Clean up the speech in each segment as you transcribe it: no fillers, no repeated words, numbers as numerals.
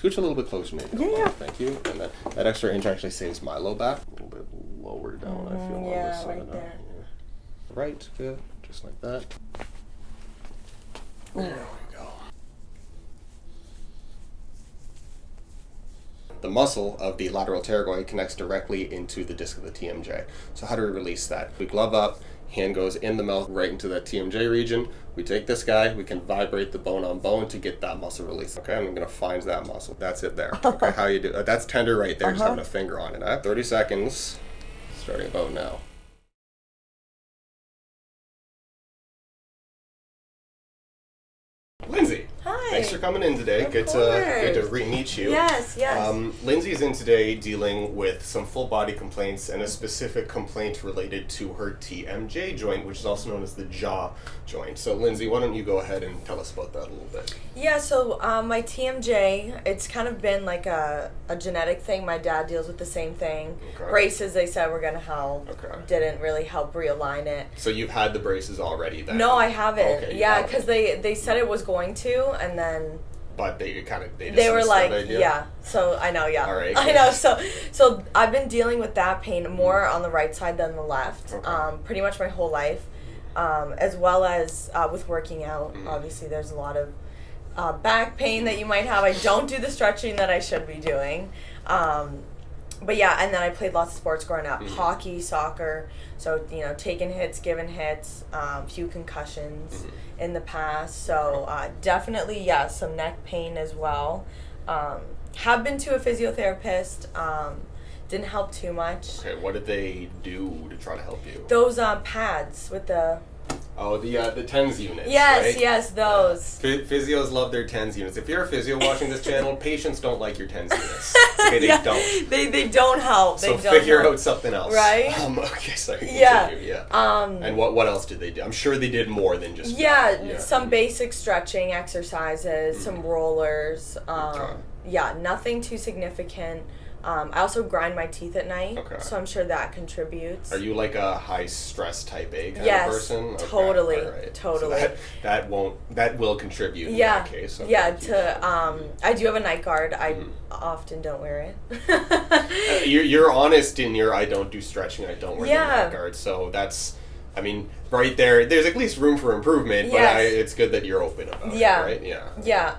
Scooch a little bit closer, maybe. Yeah. Thank you. And that extra inch actually saves my low back. A little bit lower down, I feel. Yeah, on this side. right there. Right, good. Just like that. There we go. The muscle of the lateral pterygoid connects directly into the disc of the TMJ. So how do we release that? We glove up, hand goes in the mouth right into that TMJ region. We take this guy, we can vibrate the bone on bone to get that muscle released. Okay, I'm going to find that muscle. That's it there. Okay, how you do that's tender right there, just having a finger on it. I have 30 seconds, starting about now. Lindsay. Hi. Thanks for coming in today. Good to re-meet you. Yes. Lindsay's in today dealing with some full body complaints and a specific complaint related to her TMJ joint, which is also known as the jaw joint. So Lindsay, why don't you go ahead and tell us about that a little bit? Yeah, so my TMJ, it's kind of been like a genetic thing. My dad deals with the same thing. Okay. Braces, they said, were going to help. Okay. Didn't really help realign it. So you've had the braces already then? No, I haven't. Okay, yeah, because they said it was going to, and then... But they were like, that idea? yeah. So I know, yeah. All right. I know. So I've been dealing with that pain more on the right side than the left. Okay. Pretty much my whole life, as well as with working out. Obviously, there's a lot of back pain that you might have. I don't do the stretching that I should be doing. But yeah, and then I played lots of sports growing up, hockey, soccer. So, taking hits, giving hits, few concussions in the past. So definitely, yeah, some neck pain as well. Have been to a physiotherapist. Didn't help too much. Okay, what did they do to try to help you? Those pads with the... Oh, the TENS units, Yes, right? yes, those. Physios love their TENS units. If you're a physio watching this channel, patients don't like your TENS units. Okay, they don't. They don't help. So they don't figure help. out something else. Right? Okay, so continue, yeah. And what else did they do? I'm sure they did more than just that. Some basic stretching exercises, some rollers. Okay. Yeah, nothing too significant. I also grind my teeth at night, so I'm sure that contributes. Are you like a high stress type A kind of person? Okay. Totally, right. totally. So that will contribute in that case. Okay. Yeah, I do have a night guard. I often don't wear it. You're honest in your I don't do stretching, I don't wear the night guard. So that's, right there, there's at least room for improvement, but it's good that you're open about it, right? Yeah.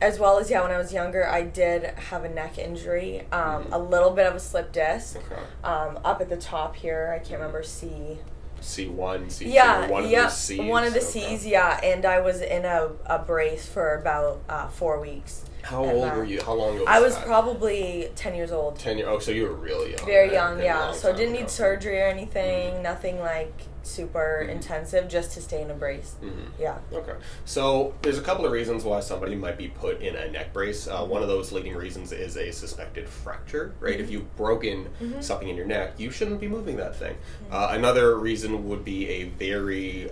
As well as, when I was younger, I did have a neck injury, a little bit of a slip disc, up at the top here. I can't remember, C1, C2, one of those C's. One of the C's, and I was in a brace for about 4 weeks. How old were you? How long ago was I was that? Probably 10 years old. 10 years. Oh, so you were really young. Very young, yeah. So didn't need surgery or anything. Nothing like super intensive, just to stay in a brace. Yeah. Okay. So there's a couple of reasons why somebody might be put in a neck brace. One of those leading reasons is a suspected fracture, right? If you've broken something in your neck, you shouldn't be moving that thing. Another reason would be a very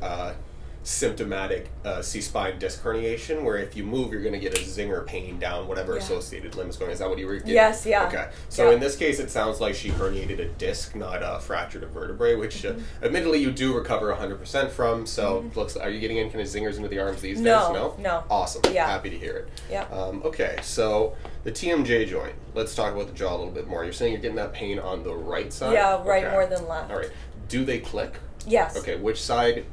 symptomatic C-spine disc herniation, where if you move, you're going to get a zinger pain down whatever associated limb is going. Is that what you were getting? Yes, yeah. Okay. So in this case, it sounds like she herniated a disc, not fractured a vertebrae, which admittedly you do recover 100% from. So are you getting any kind of zingers into the arms these days? No. Awesome. Yeah. Happy to hear it. Yeah. Okay, so the TMJ joint. Let's talk about the jaw a little bit more. You're saying you're getting that pain on the right side? Yeah, right more than left. All right. Do they click? Yes. Okay, which side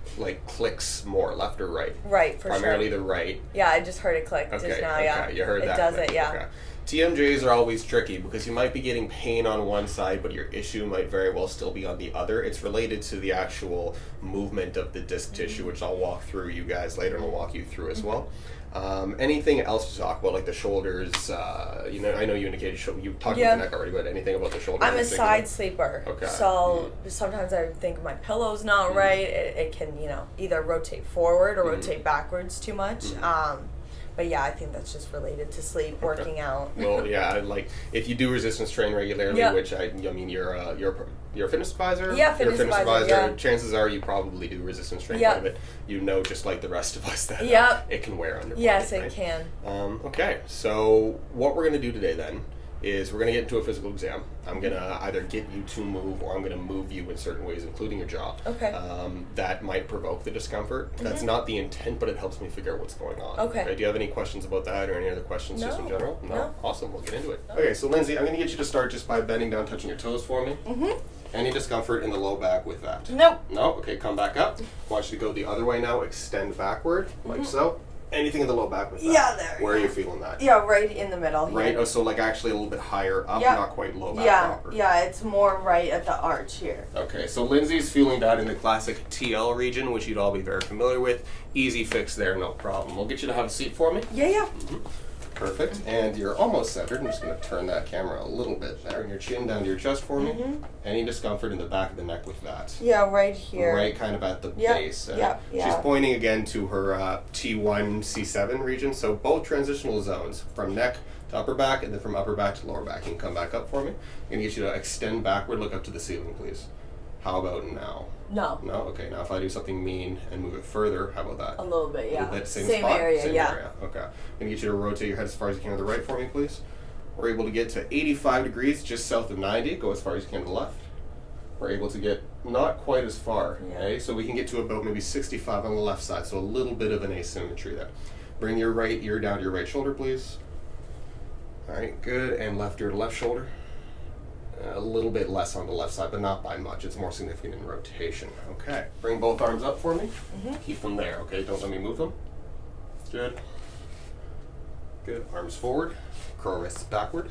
clicks more, left or right? Right, for Primarily the right. Yeah, I just heard it click just now, Okay, you heard that. It does click. it, yeah. Okay. TMJs are always tricky because you might be getting pain on one side, but your issue might very well still be on the other. It's related to the actual movement of the disc tissue, which I'll walk through you guys later, and I'll walk you through as well. Anything else to talk about, like the shoulders? I know you indicated you talked about the neck already, but anything about the shoulders? I'm a side sleeper. Okay. So sometimes I think my pillow's not right. It can, either rotate forward or rotate backwards too much. But yeah, I think that's just related to sleep, working out. Well, yeah, like if you do resistance train regularly, which you're a fitness advisor. Yeah, fitness advisor. Yeah. Chances are you probably do resistance training quite a bit. Just like the rest of us, that it can wear on your body. Yes, right? it can. Okay, so what we're going to do today then is we're going to get into a physical exam. I'm going to either get you to move or I'm going to move you in certain ways, including your jaw. Okay. That might provoke the discomfort. That's not the intent, but it helps me figure out what's going on. Okay. Do you have any questions about that or any other questions just in general? No. Awesome. We'll get into it. Okay, so Lindsay, I'm going to get you to start just by bending down, touching your toes for me. Any discomfort in the low back with that? Nope. No? Okay, come back up. I want you to go the other way now. Extend backward, like so. Anything in the low back with that? Yeah, there. Where are you feeling that? Yeah, right in the middle here. Right? Oh, so like actually a little bit higher up, not quite low back proper. Yeah, it's more right at the arch here. Okay, so Lindsay's feeling that in the classic TL region, which you'd all be very familiar with. Easy fix there, no problem. We'll get you to have a seat for me. Yeah. Perfect. And you're almost centered. I'm just going to turn that camera a little bit there. And your chin down to your chest for me. Any discomfort in the back of the neck with that? Yeah, right here. Right kind of at the base. She's pointing again to her T1, C7 region. So both transitional zones from neck to upper back and then from upper back to lower back. You can come back up for me. I'm going to get you to extend backward. Look up to the ceiling, please. How about now? No. No? Okay, now if I do something mean and move it further, how about that? A little bit, yeah. That same spot? area, Same area. Okay. I'm going to get you to rotate your head as far as you can to the right for me, please. We're able to get to 85 degrees just south of 90. Go as far as you can to the left. We're able to get not quite as far. Okay? So we can get to about maybe 65 on the left side. So a little bit of an asymmetry there. Bring your right ear down to your right shoulder, please. All right, good. And left ear to left shoulder. A little bit less on the left side, but not by much. It's more significant in rotation. Okay. Bring both arms up for me. Keep them there, okay? Don't let me move them. Good. Good. Arms forward. Curl wrists backward.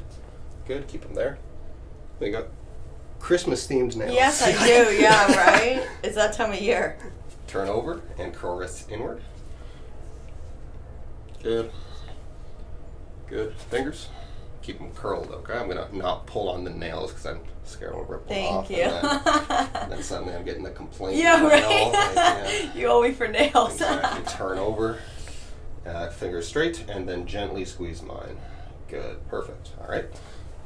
Good. Keep them there. They got Christmas-themed nails. Yes, I do. Yeah, right? It's that time of year. Turn over and curl wrists inward. Good. Good. Fingers. Keep them curled, okay? I'm going to not pull on the nails because I'm scared I'll rip them off. Thank you. And then suddenly I'm getting the complaint. Yeah, right. Nail. You owe me for nails. Exactly. Turn over, fingers straight, and then gently squeeze mine. Good. Perfect. All right.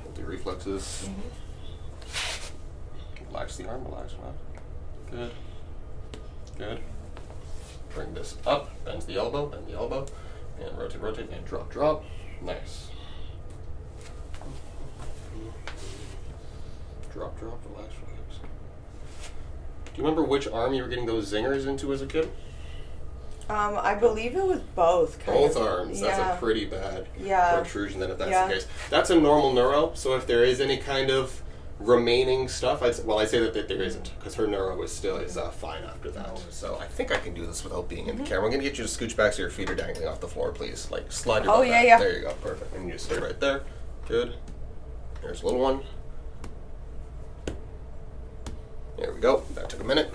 We'll do reflexes. Relax the arm. Relax. Good. Good. Bring this up. Bend the elbow. And rotate, and drop. Nice. Drop, relax. Do you remember which arm you were getting those zingers into as a kid? I believe it was both. Both arms. That's a pretty bad protrusion then if that's the case. That's a normal neuro, so if there is any kind of remaining stuff, I'd say that there isn't, because her neuro is still fine after that. So I think I can do this without being in the camera. I'm going to get you to scooch back so your feet are dangling off the floor, please. Like, slide your butt back. There you go. Perfect. And you just stay right there. Good. There's a little one. There we go. That took a minute.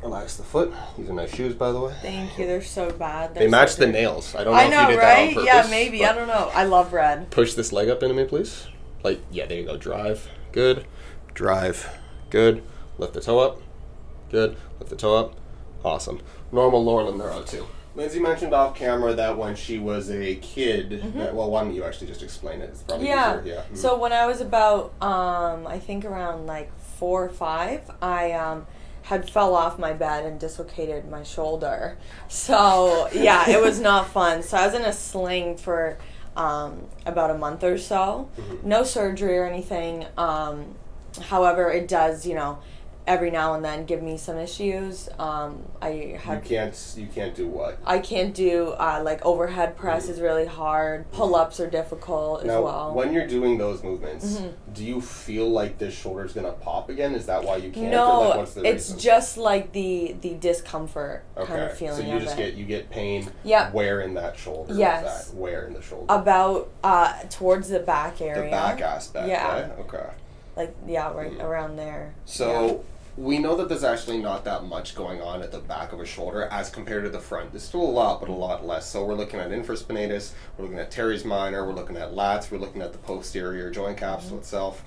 Relax the foot. These are nice shoes, by the way. Thank you. They're so bad. They match the nails. I don't know if you did that on purpose. Yeah, maybe. I don't know. I love red. Push this leg up into me, please. Like, yeah, there you go. Drive. Good. Drive. Good. Lift the toe up. Good. Lift the toe up. Awesome. Normal lower limb neuro, too. Lindsay mentioned off camera that when she was a kid, well, why don't you actually just explain it? It's probably easier. Yeah. So when I was about, I think around like 4 or 5, I had fell off my bed and dislocated my shoulder. So yeah, it was not fun. So I was in a sling for about a month or so. No surgery or anything. However, it does, every now and then give me some issues. You can't do what? I can't do like overhead press is really hard. Pull-ups are difficult as well. When you're doing those movements, do you feel like this shoulder's gonna pop again? Is that why you can't? No, or what's the it's reason? Just like the discomfort kind of feeling. So you just get pain. Yeah. Where in that shoulder? Yes. Is that? Where in the shoulder? About towards the back area. The back aspect. Yeah. Right? Okay. Like right around there. So. We know that there's actually not that much going on at the back of a shoulder as compared to the front. There's still a lot, but a lot less. So we're looking at infraspinatus, we're looking at teres minor, we're looking at lats, we're looking at the posterior joint capsule itself.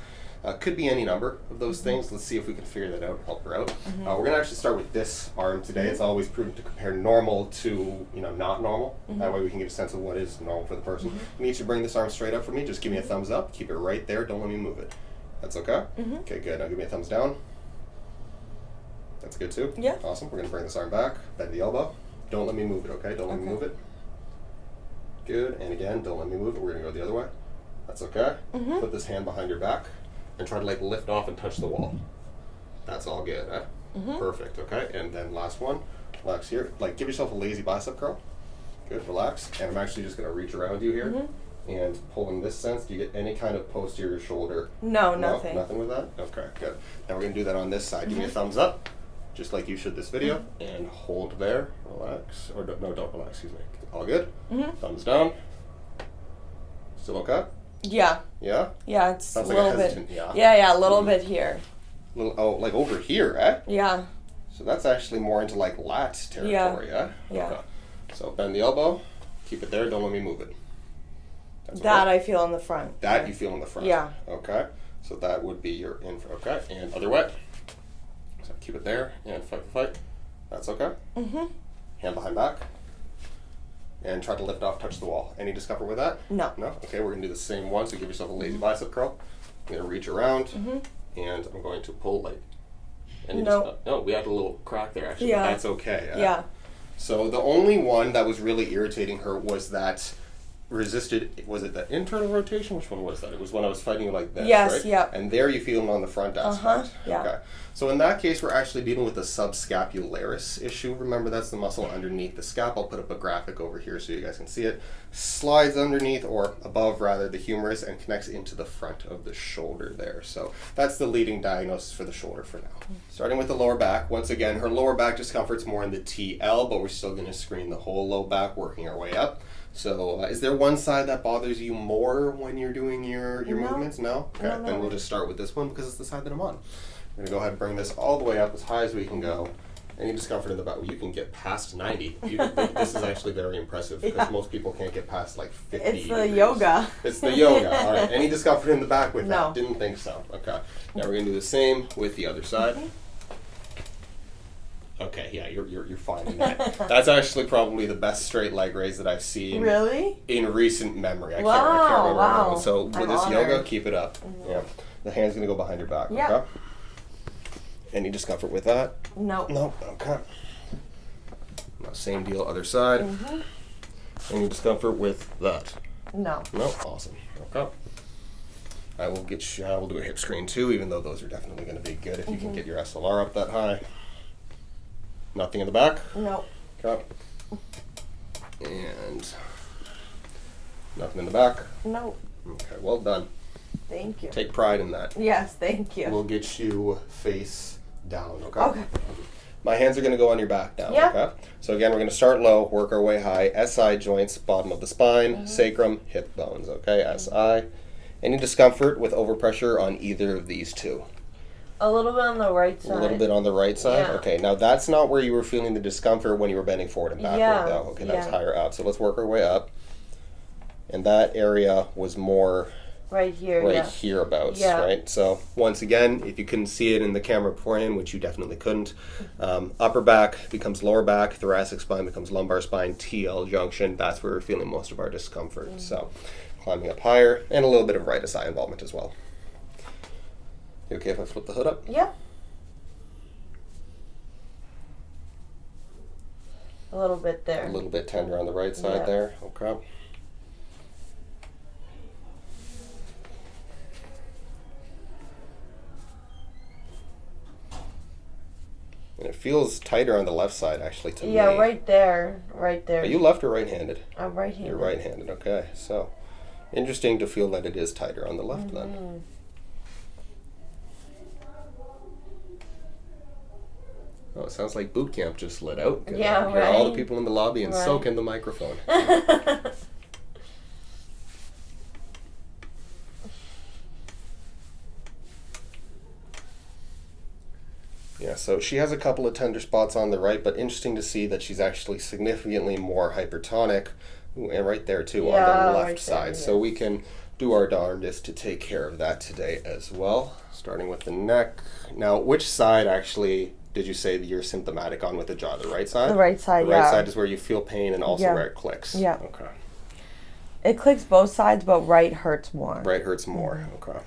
Could be any number of those things. Let's see if we can figure that out and help her out. We're going to actually start with this arm today. It's always prudent to compare normal to, not normal. That way we can get a sense of what is normal for the person. I need you to bring this arm straight up for me. Just give me a thumbs up. Keep it right there. Don't let me move it. That's okay? Okay, good. Now give me a thumbs down. That's good too? Awesome. We're going to bring this arm back. Bend the elbow. Don't let me move it, okay? Don't let me move it. Good. And again, don't let me move it. We're going to go the other way. That's okay. Put this hand behind your back and try to like lift off and touch the wall. That's all good, eh? Perfect, okay. And then last one, relax here. Like give yourself a lazy bicep curl. Good, relax. And I'm actually just gonna reach around you here and pull in this sense. Do you get any kind of posterior shoulder? No, nothing. No, nothing with that? Okay, good. Now we're gonna do that on this side. Give me a thumbs up, just like you should this video. And hold there, relax. Or no, don't relax, excuse me. All good? Thumbs down. Still okay? Yeah. Yeah? Yeah, it's Sounds a like a little bit. hesitant yeah. Yeah, a little bit here. Oh, like over here, eh? Yeah. So that's actually more into like lat territory, yeah? Yeah. Okay. So bend the elbow, keep it there, don't let me move it. That's That okay. I feel in the front. That you feel in the front. Yeah. Okay. So that would be your okay. And other way. So keep it there and fight. That's okay. Hand behind back. And try to lift off, touch the wall. Any discomfort with that? No. No? Okay, we're gonna do the same one, so give yourself a lazy bicep curl. I'm gonna reach around and I'm going to pull like no, we had a little crack there actually, but that's okay. Yeah. So the only one that was really irritating her was that resisted, was it the internal rotation? Which one was that? It was when I was fighting like this, Yes, right? yeah. And there you feel them on the front aspect. Yeah. Okay. So in that case, we're actually dealing with the subscapularis issue. Remember, that's the muscle underneath the scap. I'll put up a graphic over here so you guys can see it. Slides underneath, or above rather, the humerus and connects into the front of the shoulder there. So that's the leading diagnosis for the shoulder for now. Starting with the lower back. Once again, her lower back discomfort's more in the TL, but we're still going to screen the whole low back, working our way up. So is there one side that bothers you more when you're doing your movements? No? Okay, then we'll just start with this one because it's the side that I'm on. I'm going to go ahead and bring this all the way up as high as we can go. Any discomfort in the back, you can get past 90. This is actually very impressive because most people can't get past like 50. It's the degrees. yoga. It's the yoga. All right. Any discomfort in the back with No. that? Didn't think so. Okay. Now we're going to do the same with the other side. Okay, yeah, you're fine in that. That's actually probably the best straight leg raise that I've seen. Really? In recent memory. I can't Wow, remember. wow. So with I'm this honored. yoga, keep it up. Yeah. The hand's gonna go behind your back. Yeah. Okay. Any discomfort with that? No. No. Okay. Now, same deal, other side. Any discomfort with that? No. No. Awesome. Okay. I will get you. We'll do a hip screen too, even though those are definitely going to be good if you can get your SLR up that high. Nothing in the back? No. Okay. And nothing in the back? No. Okay, well done. Thank you. Take pride in that. Yes, thank you. We'll get you face down, okay? Okay. My hands are going to go on your back now, Yeah. okay? So again, we're going to start low, work our way high. SI joints, bottom of the spine, sacrum, hip bones, okay? SI. Any discomfort with overpressure on either of these two? A little bit on the right side. A little bit on the right side? Yeah. Okay, now that's not where you were feeling the discomfort when you were bending forward and backward, Yeah, though. Okay, that's yeah. higher up. So let's work our way up. And that area was more Right here, right yeah. hereabouts, Yeah. right? So once again, if you couldn't see it in the camera beforehand, which you definitely couldn't, upper back becomes lower back, thoracic spine becomes lumbar spine, TL junction, that's where we're feeling most of our discomfort. So climbing up higher, and a little bit of right SI involvement as well. You okay if I flip the hood up? Yeah. A little bit there. A little bit tender on the right side Yeah. there, okay. And it feels tighter on the left side, actually, to me. Yeah, right there. Right there. Are you left or right-handed? I'm right-handed. You're right-handed, okay. So, interesting to feel that it is tighter on the left then. Oh, it sounds like boot camp just lit out. Gonna Yeah, hear all the right. people in the lobby and Right. soak in the microphone. Yeah, so she has a couple of tender spots on the right, but interesting to see that she's actually significantly more hypertonic, and right there too, Yeah, on the left right side. there, So we can do our darndest to take care of that today as well. Starting with the neck. Now, which side actually did you say that you're symptomatic on with the jaw? The right side? The right side, The right yeah. side is where you feel pain and also Yeah. where it clicks? Yeah. Okay. It clicks both sides, but right hurts more. Right hurts more. Okay.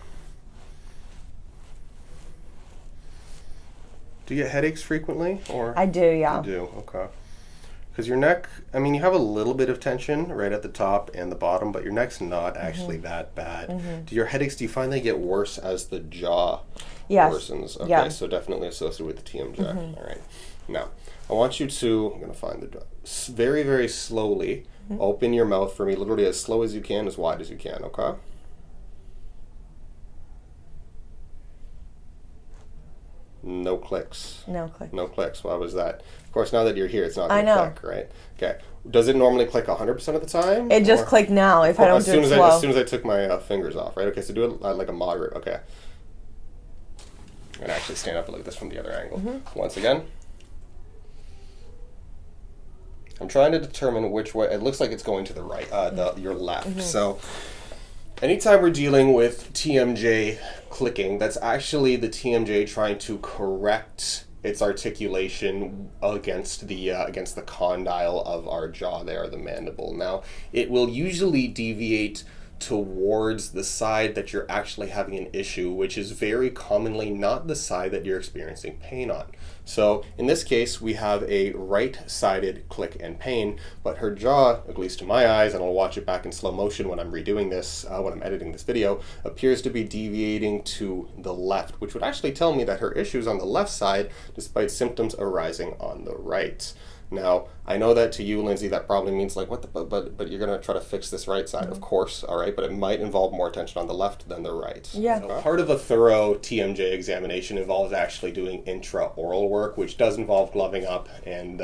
Do you get headaches frequently, or I do, yeah. you do? Okay. Because your neck, I mean, you have a little bit of tension right at the top and the bottom, but your neck's not actually that bad. Do your headaches, do you find they get worse as the jaw worsens? Okay, so definitely associated with the TMJ. All right. Now, I want you to, I'm going to find the, very, very slowly open your mouth for me, literally as slow as you can, as wide as you can, okay? No clicks. No clicks. No clicks. Why was that? Of course, now that you're here, it's not going to click, right? Okay. Does it normally click 100% of the time? It just clicked now if I don't do it slow. As soon as I took my fingers off, right? Okay, so do it like a moderate. Okay. I'm going to actually stand up and look at this from the other angle. Once again. I'm trying to determine which way. It looks like it's going to the right, your left. So anytime we're dealing with TMJ clicking, that's actually the TMJ trying to correct its articulation against the condyle of our jaw there, the mandible. Now, it will usually deviate towards the side that you're actually having an issue, which is very commonly not the side that you're experiencing pain on. So in this case, we have a right-sided click and pain, but her jaw, at least to my eyes, and I'll watch it back in slow motion when I'm redoing this, when I'm editing this video, appears to be deviating to the left, which would actually tell me that her issue is on the left side, despite symptoms arising on the right. Now, I know that to you, Lindsay, that probably means like, what the, but you're going to try to fix this right side, of course, all right, but it might involve more attention on the left than the right. Yeah. So part of a thorough TMJ examination involves actually doing intraoral work, which does involve gloving up and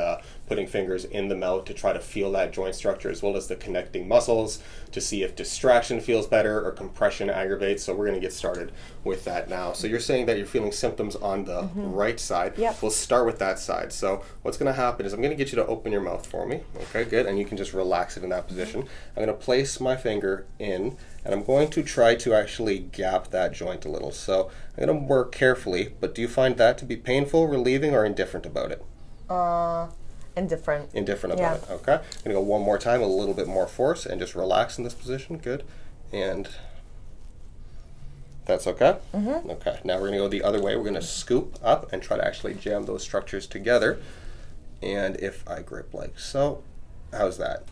putting fingers in the mouth to try to feel that joint structure, as well as the connecting muscles, to see if distraction feels better or compression aggravates. So we're going to get started with that now. So you're saying that you're feeling symptoms on the right side. Yep. We'll start with that side. So what's going to happen is I'm going to get you to open your mouth for me. Okay, good. And you can just relax it in that position. I'm going to place my finger in, and I'm going to try to actually gap that joint a little. So I'm going to work carefully, but do you find that to be painful, relieving, or indifferent about it? Indifferent. Indifferent about it, okay. I'm going to go one more time, a little bit more force, and just relax in this position. Good. And that's okay? Okay, now we're going to go the other way. We're going to scoop up and try to actually jam those structures together. And if I grip like so, how's that?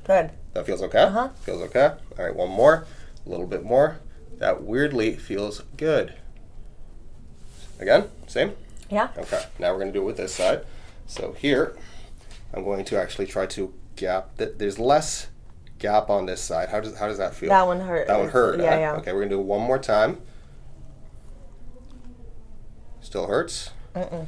Good. That feels okay? Feels okay? All right, one more, a little bit more. That weirdly feels good. Again, same? Yeah. Okay, now we're going to do it with this side. So here, I'm going to actually try to gap. There's less gap on this side. How does that feel? That one hurt. That one hurt. Yeah, yeah. Okay, we're going to do it one more time. Still hurts? Mm-mm.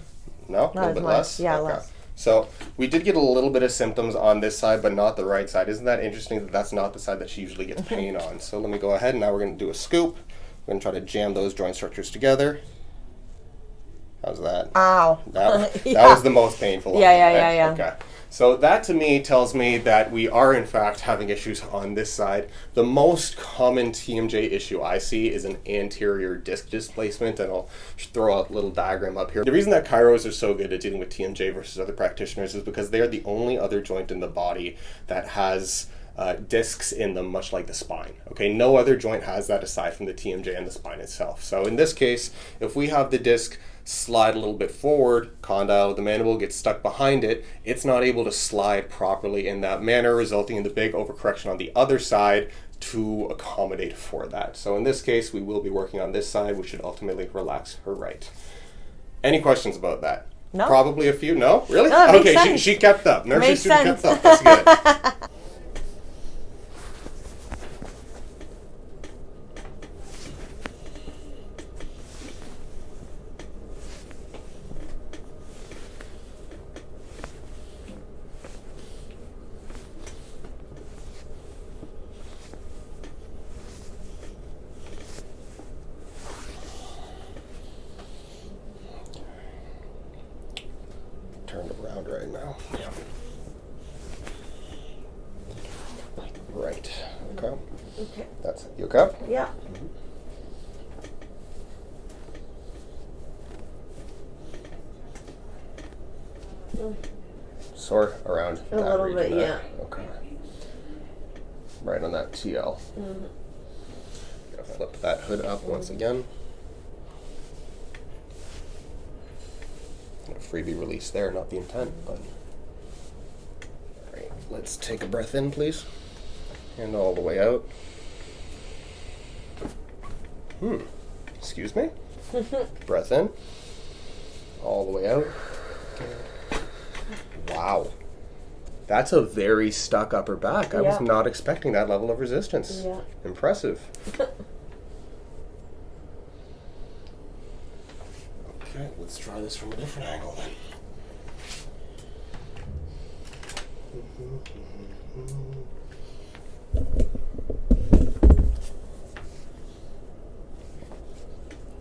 No? A little bit less? Yeah, okay. less. So we did get a little bit of symptoms on this side, but not the right side. Isn't that interesting that that's not the side that she usually gets pain on? So let me go ahead, and now we're going to do a scoop. We're going to try to jam those joint structures together. How's that? Ow. That was the most painful one. Yeah. Okay. So that to me tells me that we are in fact having issues on this side. The most common TMJ issue I see is an anterior disc displacement, and I'll throw a little diagram up here. The reason that chiros are so good at dealing with TMJ versus other practitioners is because they are the only other joint in the body that has discs in them, much like the spine. Okay, no other joint has that aside from the TMJ and the spine itself. So in this case, if we have the disc slide a little bit forward, condyle of the mandible gets stuck behind it, it's not able to slide properly in that manner, resulting in the big overcorrection on the other side to accommodate for that. So in this case, we will be working on this side, which should ultimately relax her right. Any questions about that? No. Probably a few. No? Really? No, it makes okay, sense. she kept up. Nursery Makes student sense. kept up. That's good. Turned around right now. Yeah. Right. Okay. Okay. That's you okay? Yeah. Sore around A that little region bit, there. Okay. Right on that TL. Gotta flip that hood up once again. A freebie release there, not the intent, but let's take a breath in, please. And all the way out. Excuse me. Breath in. All the way out. Wow. That's a very stuck upper back. I was not expecting that level of resistance. Yeah. Impressive. Okay, let's try this from a different angle then.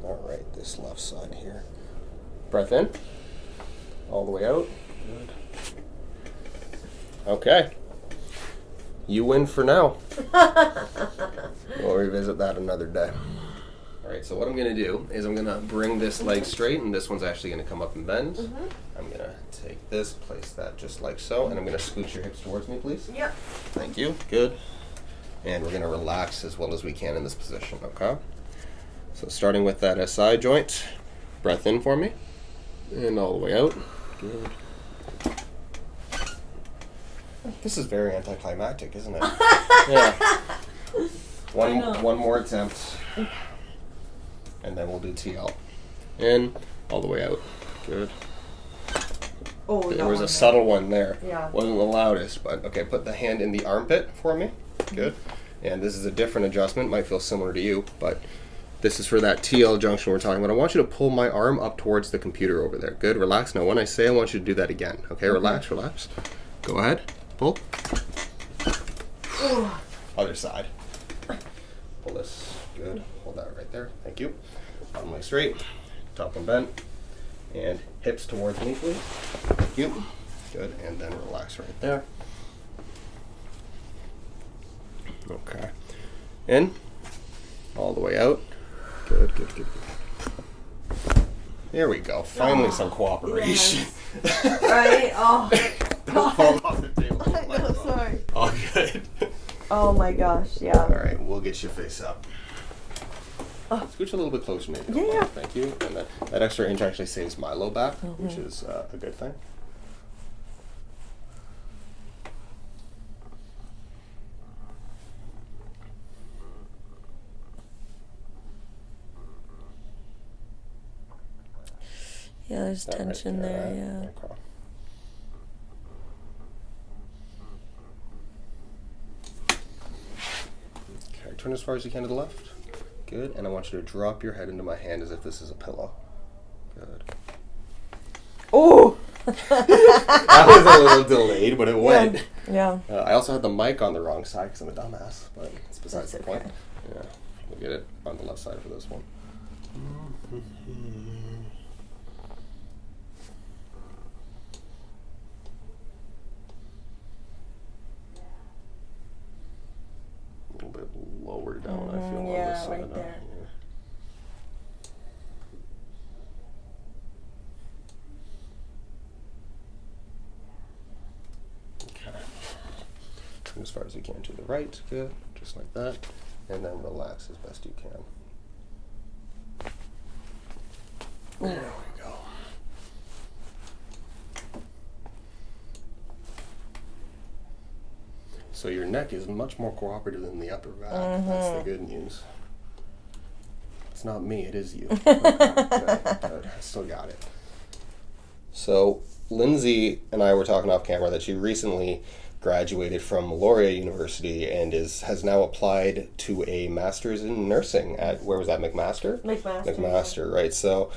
All right, this left side here. Breath in. All the way out. Good. Okay. You win for now. We'll revisit that another day. All right, so what I'm going to do is I'm going to bring this leg straight, and this one's actually going to come up and bend. I'm going to take this, place that just like so, and I'm going to scoot your hips towards me, please. Yep. Thank you. Good. And we're going to relax as well as we can in this position, okay? So starting with that SI joint, breath in for me, and all the way out. Good. This is very anticlimactic, isn't it? Yeah. One more attempt. And then we'll do TL. In, all the way out. Good. Oh, there was a subtle one there. Yeah. Wasn't the loudest, but okay, put the hand in the armpit for me. Good. And this is a different adjustment. Might feel similar to you, but this is for that TL junction we're talking about. I want you to pull my arm up towards the computer over there. Good. Relax. Now, when I say, I want you to do that again. Okay, relax, relax. Go ahead. Pull. Other side. Pull this. Good. Hold that right there. Thank you. Bottom leg straight. Top one bent. And hips towards me, please. Thank you. Good. And then relax right there. Okay. In. All the way out. Good, good, good, good. There we go. Finally some cooperation. Yes. Right? Oh. Don't fall off the table. I know, sorry. All good. Oh my gosh, yeah. All right, we'll get you face up. Scooch a little bit closer, maybe. Yeah. Thank you. And that extra inch actually saves my low back, which is a good thing. Yeah, there's tension there, right? yeah. Okay. Okay, turn as far as you can to the left. Good, and I want you to drop your head into my hand as if this is a pillow. Good. Oh! That was a little delayed, but it went. Yeah. I also had the mic on the wrong side because I'm a dumbass, but it's besides That's the point. okay. Yeah, we'll get it on the left side for this one. A little bit lower down, I feel, on yeah, this side. right there. Okay. Turn as far as you can to the right, good, just like that, and then relax as best you can. There we go. So your neck is much more cooperative than the upper back. That's the good news. It's not me, it is you. Okay, good. I still got it. So Lindsay and I were talking off camera that she recently graduated from Laurier University and has now applied to a master's in nursing at, where was that, McMaster? McMaster, right. So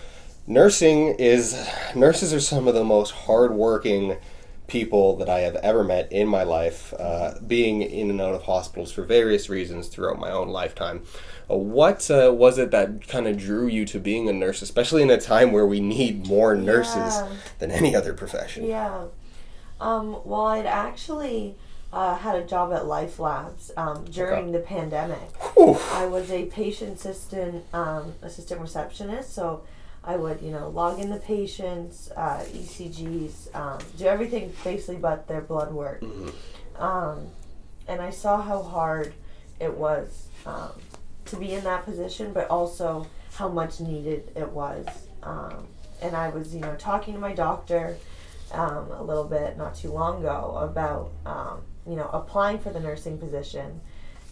nurses are some of the most hardworking people that I have ever met in my life, being in and out of hospitals for various reasons throughout my own lifetime. What was it that kind of drew you to being a nurse, especially in a time where we need more nurses than any other profession? Yeah. Well, I'd actually had a job at Life Labs during the pandemic. Whew. I was a patient assistant receptionist, so I would, log in the patients, ECGs, do everything basically but their blood work. And I saw how hard it was to be in that position, but also how much needed it was. And I was, talking to my doctor a little bit not too long ago about applying for the nursing position,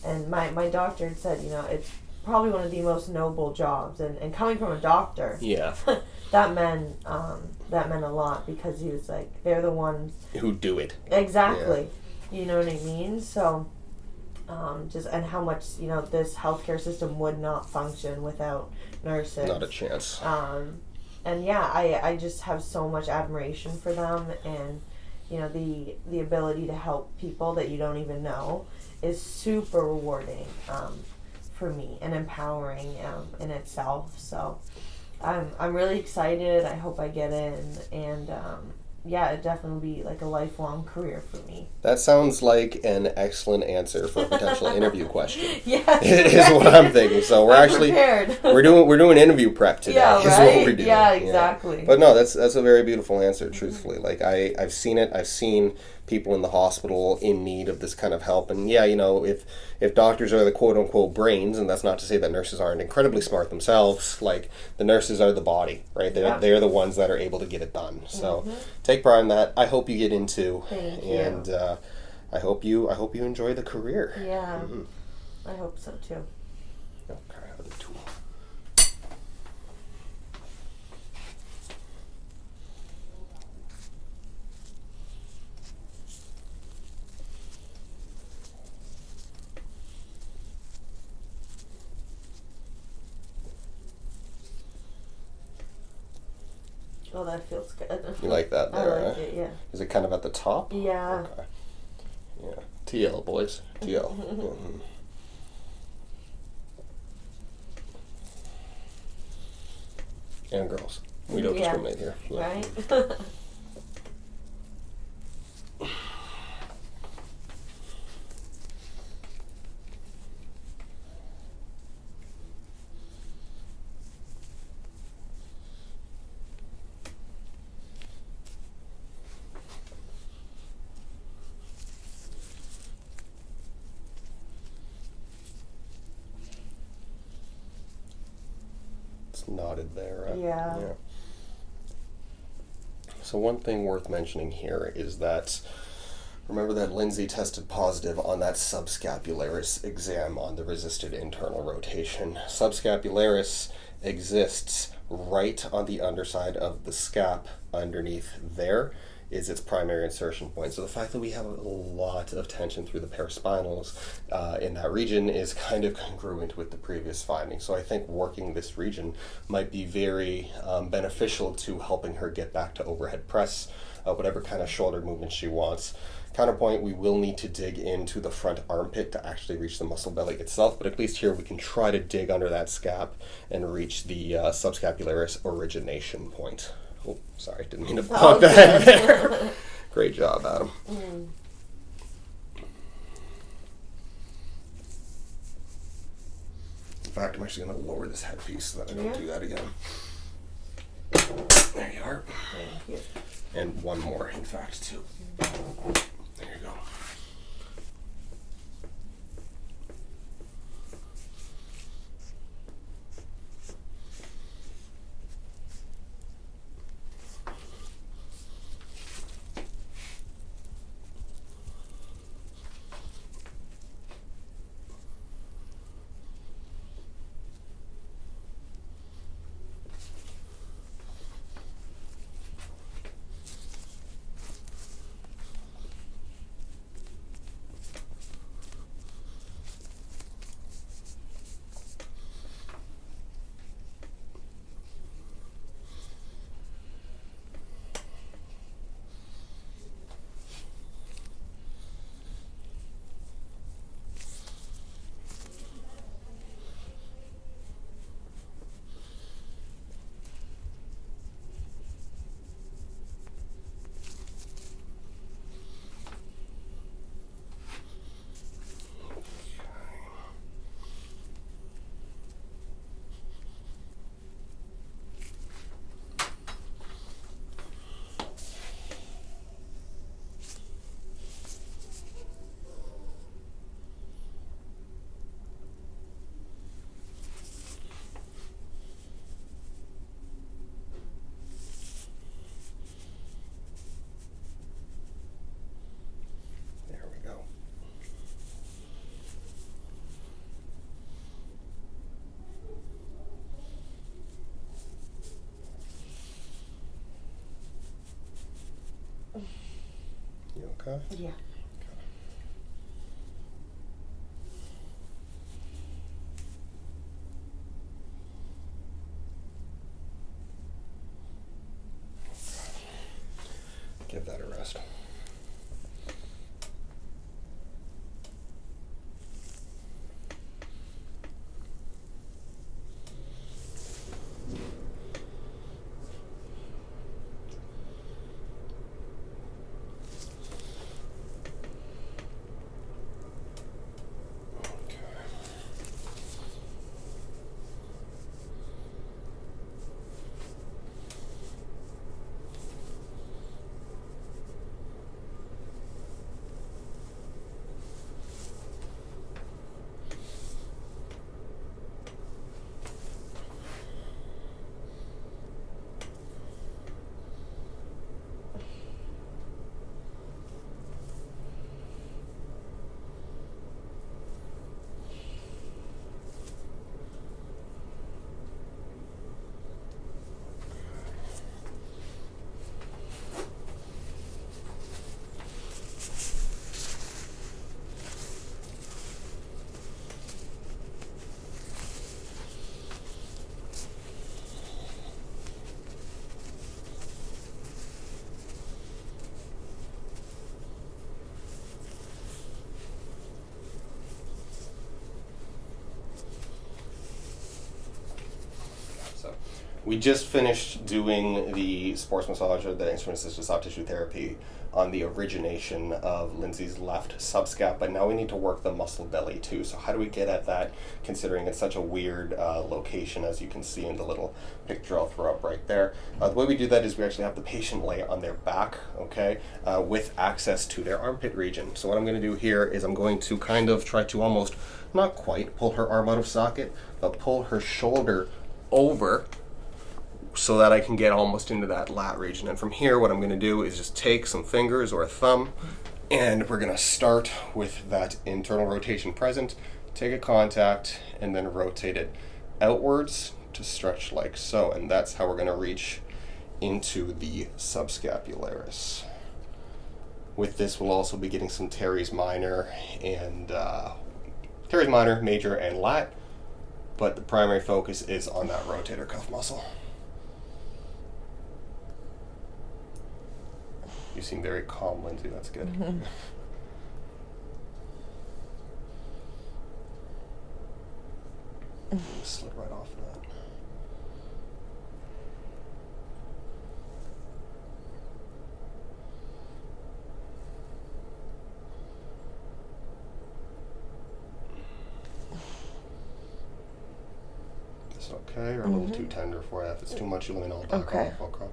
and my doctor had said, it's probably one of the most noble jobs, and coming from a doctor, Yeah. that meant a lot, because he was like, they're the ones who do it. Exactly. Yeah. You know what I mean? So and how much this healthcare system would not function without nurses. Not a chance. And yeah, I just have so much admiration for them, and the ability to help people that you don't even know is super rewarding for me, and empowering in itself. So I'm really excited. I hope I get in, and it'd definitely be like a lifelong career for me. That sounds like an excellent answer for a potential interview question. Yeah, is what I'm thinking. So we're prepared. we're doing interview prep today. Yeah, is right? what we're doing. Yeah, exactly. Yeah. But no, that's a very beautiful answer. Truthfully, like I've seen it. I've seen people in the hospital in need of this kind of help, and if doctors are the quote unquote brains, and that's not to say that nurses aren't incredibly smart themselves. Like, the nurses are the body, right? They're the ones that are able to get it done. So take pride in that. I hope you get into. Thank you. And I hope you enjoy the career. Yeah, I hope so too. Okay, other tool. Oh, that feels good. You like that there, I like it, yeah. Is it kind of at the top? Yeah. Okay. Yeah. TL, boys. TL. Mm-hmm. And girls. We don't discriminate here. Yeah. Right? Knotted there. Right? Yeah. So one thing worth mentioning here is that, remember that Lyndsey tested positive on that subscapularis exam on the resisted internal rotation. Subscapularis exists right on the underside of the scap. Underneath there is its primary insertion point. So the fact that we have a lot of tension through the paraspinals in that region is kind of congruent with the previous findings. So I think working this region might be very beneficial to helping her get back to overhead press, whatever kind of shoulder movement she wants. Counterpoint, we will need to dig into the front armpit to actually reach the muscle belly itself, but at least here we can try to dig under that scap and reach the subscapularis origination point. Oh, sorry, didn't mean to plug that there. Great job, Adam. In fact, I'm actually going to lower this headpiece so that I don't do that again. There you are. Thank you. And one more, in fact, too. There you go. okay? Yeah. Give that a rest. So we just finished doing the sports massage or the instrument-assisted soft tissue therapy on the origination of Lindsay's left subscap, but now we need to work the muscle belly too. So how do we get at that, considering it's such a weird location, as you can see in the little picture I'll throw up right there. The way we do that is we actually have the patient lay on their back, okay, with access to their armpit region. So what I'm going to do here is I'm going to kind of try to almost, not quite pull her arm out of socket, but pull her shoulder over so that I can get almost into that lat region. And from here, what I'm going to do is just take some fingers or a thumb, and we're going to start with that internal rotation present, take a contact, and then rotate it outwards to stretch like so. And that's how we're going to reach into the subscapularis. With this, we'll also be getting some teres minor and teres minor, major, and lat, but the primary focus is on that rotator cuff muscle. You seem very calm, Lindsay. That's good. Mm-hmm. Slid right off that. Is this okay, or a little too tender for you? If it's too much, you let me know. I'll back off. Okay.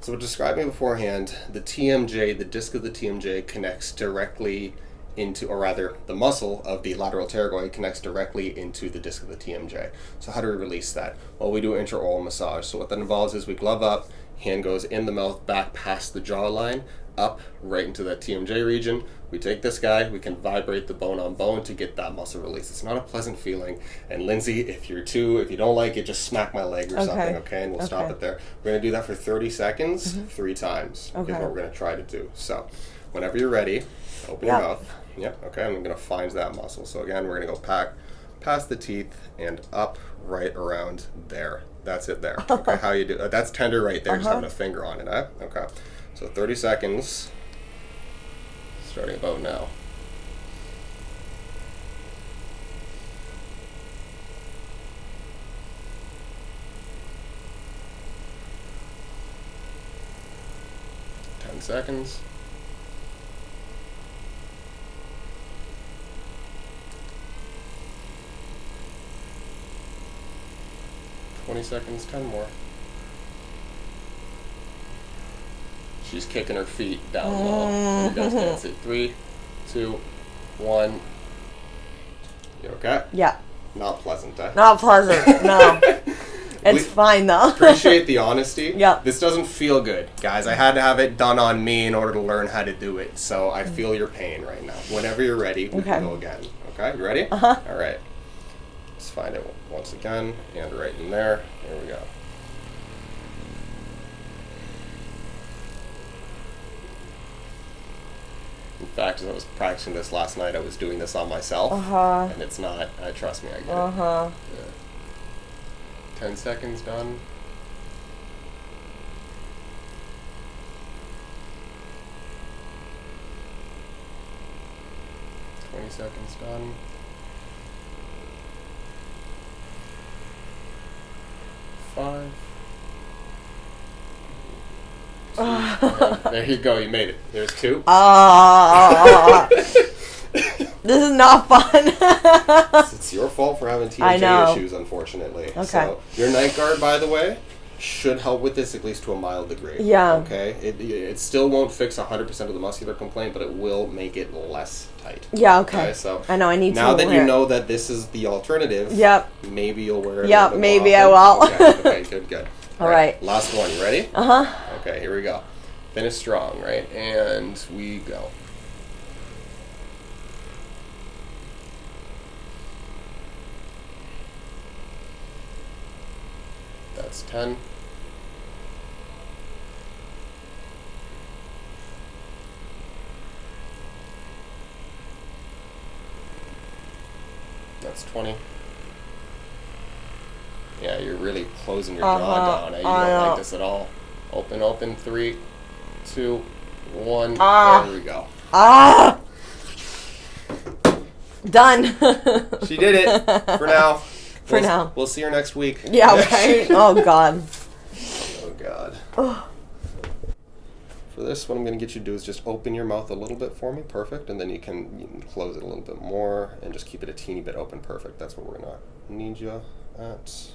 So describing beforehand, the TMJ, the disc of the TMJ connects directly into, or rather the muscle of the lateral pterygoid connects directly into the disc of the TMJ. So how do we release that? Well, we do intraoral massage. So what that involves is we glove up, hand goes in the mouth, back past the jawline, up right into that TMJ region. We take this guy, we can vibrate the bone on bone to get that muscle release. It's not a pleasant feeling. And Lindsay, if you don't like it, just smack my leg or something, okay? And we'll stop it there. We're going to do that for 30 seconds, 3 times, is what we're going to try to do. So whenever you're ready, open your mouth. Yep, okay, I'm going to find that muscle. So again, we're going to go past the teeth and up right around there. That's it there. Okay, how you do that's tender right there, just having a finger on it, huh? Okay. So 30 seconds, starting about now. Seconds. 20 seconds, 10 more. She's kicking her feet down low. You guys can't see. 3, 2, 1. You okay? Yeah. Not pleasant, eh? Not pleasant. No. It's fine though. Appreciate the honesty. Yeah. This doesn't feel good, guys. I had to have it done on me in order to learn how to do it. So I feel your pain right now. Whenever you're ready, we can go again. Okay, you ready? Uh-huh. All right. Let's find it once again. And right in there. Here we go. In fact, as I was practicing this last night, I was doing this on myself. And it's not, trust me, I get it. Yeah. 10 seconds done. Seconds done. 5. There you go. You made it. There's 2. This is not fun. It's your fault for having TMJ issues, unfortunately. Okay. So your night guard, by the way, should help with this at least to a mild degree. Yeah. Okay. It still won't fix 100% of the muscular complaint, but it will make it less tight. Yeah. Okay. So I know I need to. Now that you know that this is the alternative. Yep. Maybe you'll wear it. Yep. Maybe I will. Okay. Good. All right. Last one. You ready? Okay. Here we go. Finish strong. Right. And we go. That's 10. That's 20. Yeah, you're really closing your jaw down. You don't like this at all. Open. 3, 2, 1. There we go. Done. She did it. For now. Now. We'll see her next week. Yeah, right. Oh, God. Oh, God. For this, what I'm going to get you to do is just open your mouth a little bit for me. Perfect. And then you can close it a little bit more and just keep it a teeny bit open. Perfect. That's what we're going to need you at.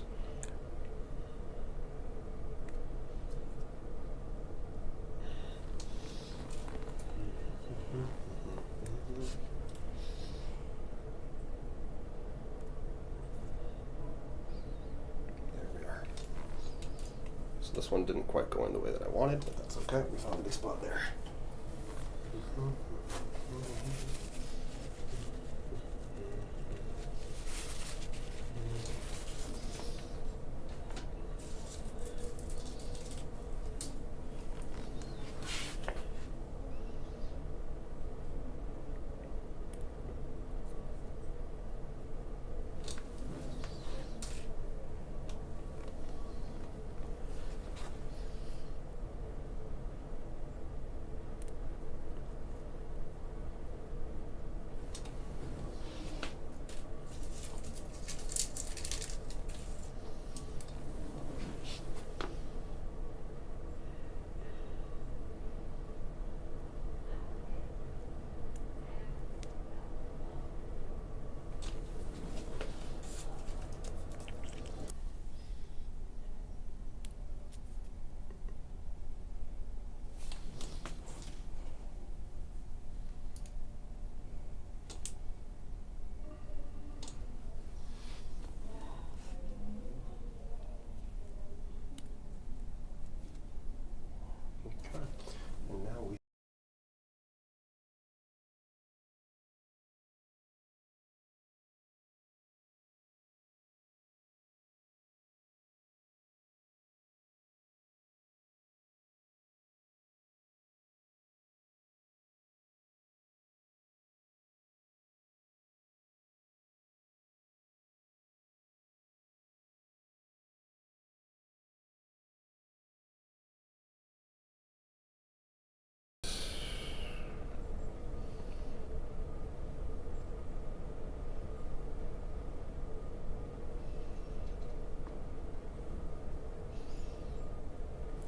This one didn't quite go in the way that I wanted, but that's okay. We found a good spot there.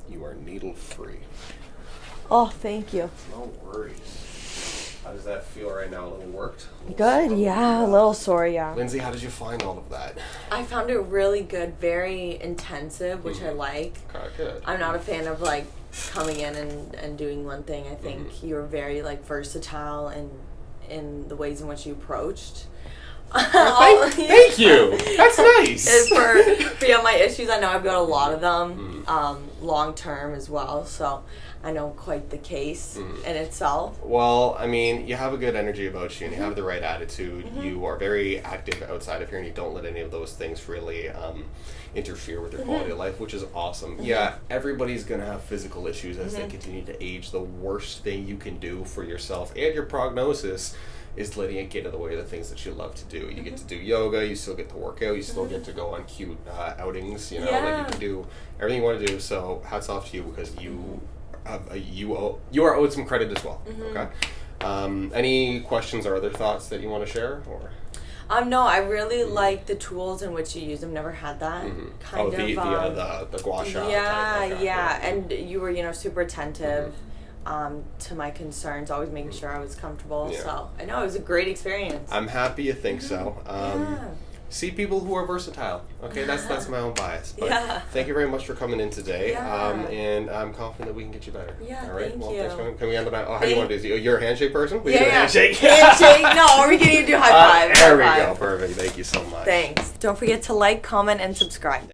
You are needle free. Oh, thank you. No worries. How does that feel right now? A little worked? Good, yeah. A little sore, yeah. Lindsay, how did you find all of that? I found it really good, very intensive, which I like. Okay, good. I'm not a fan of, like, coming in and doing one thing. I think you were very like versatile in the ways in which you approached. Thank you. That's nice. For my issues, I know I've got a lot of them, long term as well. So I know quite the case in itself. Well, I mean, you have a good energy about you, and you have the right attitude. You are very active outside of here, and you don't let any of those things really interfere with your quality of life, which is awesome. Yeah, everybody's going to have physical issues as they continue to age. The worst thing you can do for yourself and your prognosis is letting it get in the way of the things that you love to do. You get to do yoga, you still get to work out, you still get to go on cute outings, you know, like you can do everything you want to do. So hats off to you, because you are owed some credit as well. Okay. Any questions or other thoughts that you want to share, or? No, I really like the tools in which you use them. Never had that the gua sha. Yeah, and you were super attentive to my concerns, always making sure I was comfortable. Yeah. So I know it was a great experience. I'm happy you think so. See people who are versatile. Okay, that's my own bias. But thank you very much for coming in today. And I'm confident that we can get you better. Yeah, all right. thank Well, you. thanks for coming. Can we end on that? Oh, how do you want to do this? You're a handshake person? We Yeah, do a handshake. Handshake. No, are we going to do high five? There we go. Perfect. Thank you so much. Thanks. Don't forget to like, comment, and subscribe.